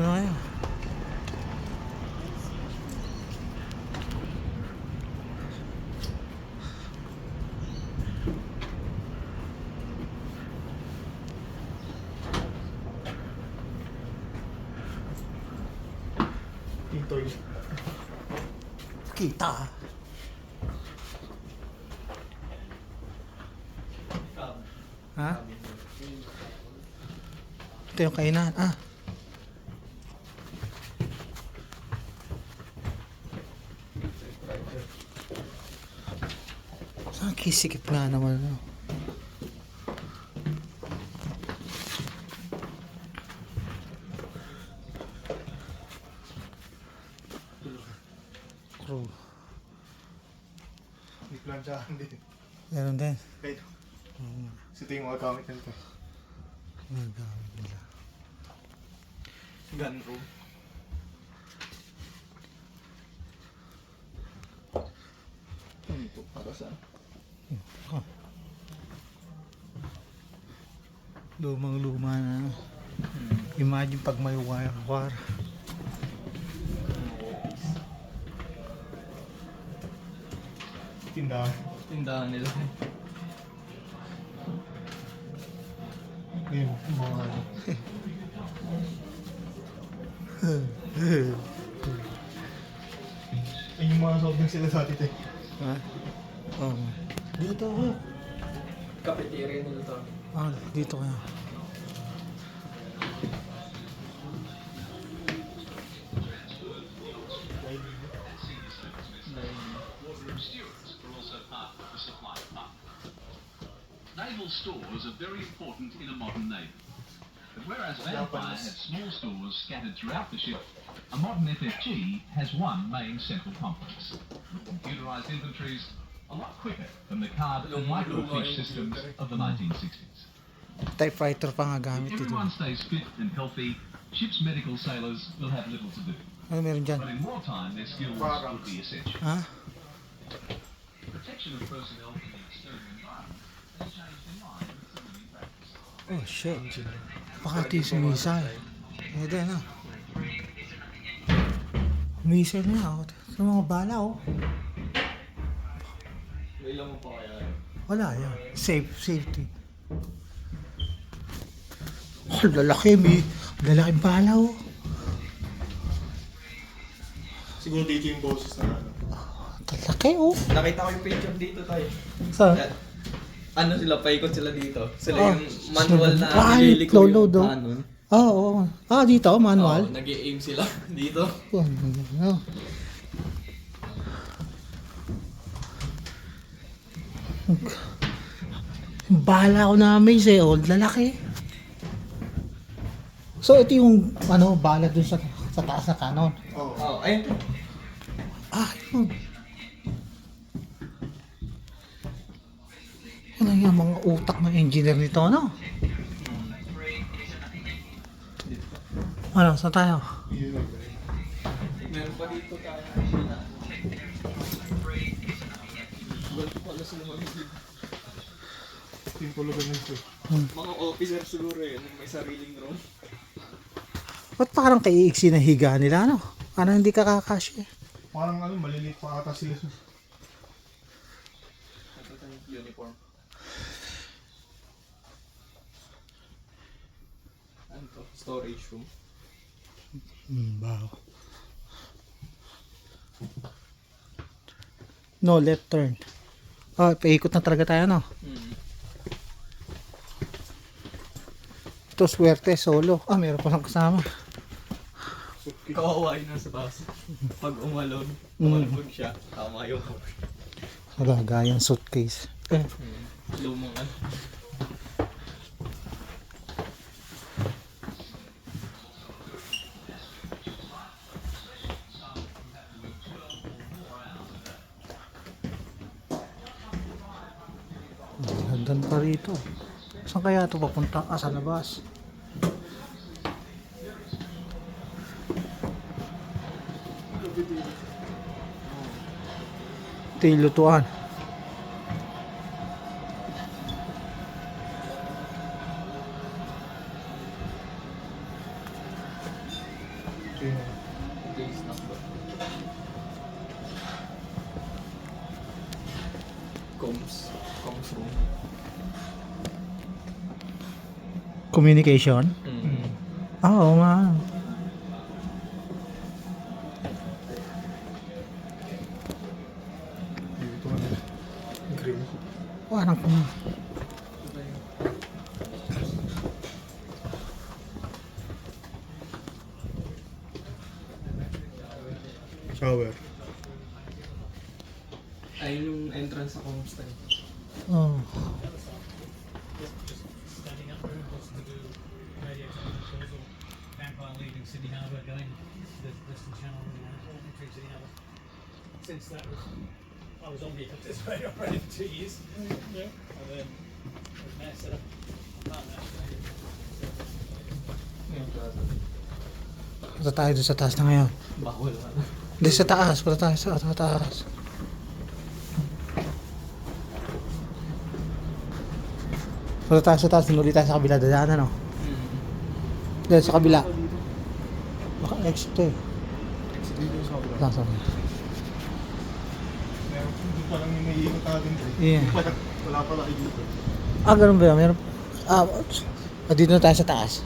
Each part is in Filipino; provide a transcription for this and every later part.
na kayo. Titoy. Kita. Ha? Ito yung kainan. Ah. Saan kisikip nga naman ano? Crew. May plansyahan din. Meron din. Ayun. Ito yung mga gamit nito. Nagamit nila. Gun room. Ano ito? Para saan? Oh. Lumang-luma na. Imagine pag may wire. Tindahan. Tindahan nila. Ayun, mga ano. Ay, yung mga sobrang sila sa atin eh. Ha? Oh. Dito ako. Cafeteria nila to. Ah, dito kaya. Naval stores are very important in a modern navy. But whereas Vampire had small stores scattered throughout the ship, a modern FFG has one main central complex. Computerized inventories a lot quicker than the card and microfiche systems of the 1960s. Typewriter pa nga gamit If dito. everyone stays fit and healthy, ship's medical sailors will have little to do. Ano meron dyan? But in wartime, their skills would be essential. Ha? Protection of personnel from the external environment has changed in line with civilian practice. Oh shit. Pakati si Misal. Eh din ah. Misal na oh. Sa mga bala oh. May ilan mo pa kaya? Wala yan. Safety. Oh, lalaki lalaking bala oh. Siguro dito yung boses na ano. Lalaki oh. Nakita ko yung picture dito tayo. Saan? Ano sila, paikot sila dito. Sila Oh, yung manual na ay, nililiko lolo yung daw. canon. Oo. Oh. Ah, dito manual. Oo, nag-i-aim sila dito. Oh, oh. Bala ko na amaze eh, old lalaki. So ito yung ano, bala dun sa taas na kanon. Oo. Oh, ayun to. Ah, yun. Ano yung mga utak ng engineer nito, ano? Ano, saan tayo? Yun lang. Meron pa dito tayo. Ganito pala sila mamigil. Ito yung tulugan nito. Mga officer siguro yun, may sariling room. Ba't parang kaiiksi na higa nila, ano? Parang hindi ka kakasya eh. Parang ano, maliliit pa ata sila. Ito tayong uniform. Ano to? Storage room. Wow. No, left turn. Oh, paikot na talaga tayo, no? Ito, swerte, solo. Ah, meron pa lang kasama. Kawawa yun sa bus. Pag umalog siya, tama yung Nagagayang suitcase. Eh, lumang ano. hagdan pa rito. Saan kaya ito papunta? Ah, sa labas. Ito yung lutuan. Case number. Comms room. Communication? Oo nga. Dito ano. Green. Parang Shower. Ayun yung entrance sa comms time. oh. Standing up for wants to do radio transmissions or vampire leaving Sydney Harbour going to the Western Channel and entering Sydney Harbour. Since that was, I was on the participating operator for 2 years. Yeah. And then as Matt set up a partner. Punta tayo doon sa taas na ngayon. Bawal na. Hindi, sa taas. Punta tayo sa taas. Punta tayo sa taas. Tinuli tayo sa kabila. Dadaanan, no? Dahil sa kabila. Baka exit to eh. Dito sa kabila. Lasa. Meron dito pa lang yung naiikot natin. Yeah. Wala pala kayo dito. Ah, ganun ba yun? Meron... dito na tayo sa taas.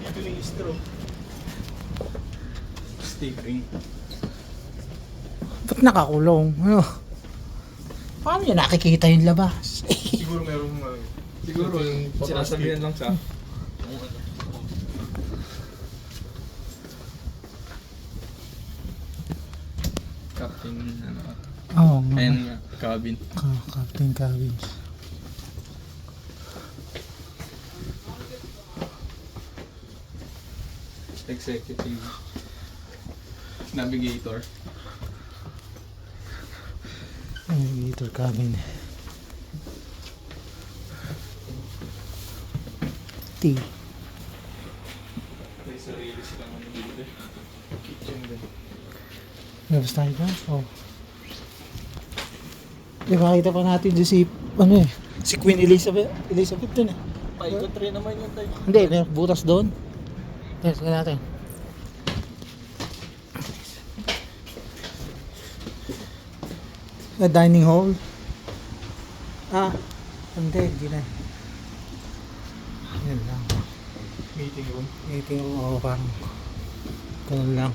Dito yung istro. Steering. Ba't nakakulong? Ano? Paano yun nakikita yung labas? Siguro merong siguro yung Sinasabihan lang siya. Yung ano. Captain, ano. Oo. Ayan nga, cabin. Captain Cabin. Executive. Navigator. Navigator Cabin. T. May sarili silang ano dito. kitchen din. Labas tayo dyan? Oo. Di makita pa natin dyan si, ano eh, si Queen Elizabeth. Elizabeth dun eh. Paikot rin naman yung tayo. Hindi, may butas doon. Yes, sige natin. Dining hall. Ah, hindi na. Yan lang. Meeting room. Meeting room ako parang ganun lang.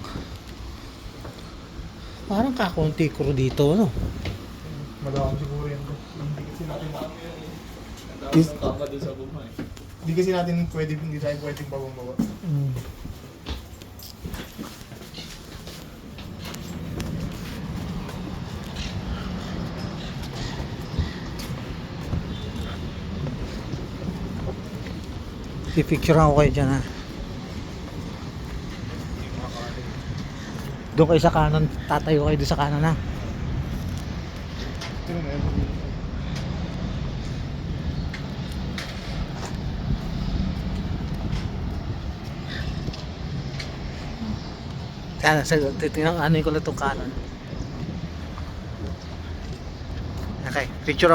Parang kakunti crew dito, no? Madami siguro yan. Hindi kasi natin Ang dami ng kama dun sa buma eh. hindi tayo pwedeng babang-bawa. Mm. Pipicture ako kayo dyan, ha? Doon kayo sa kanan, tatayo kayo doon sa kanan, ha? Pero meron. Kanan, titingnan ano ko na itong kanan. Okay, picture ako.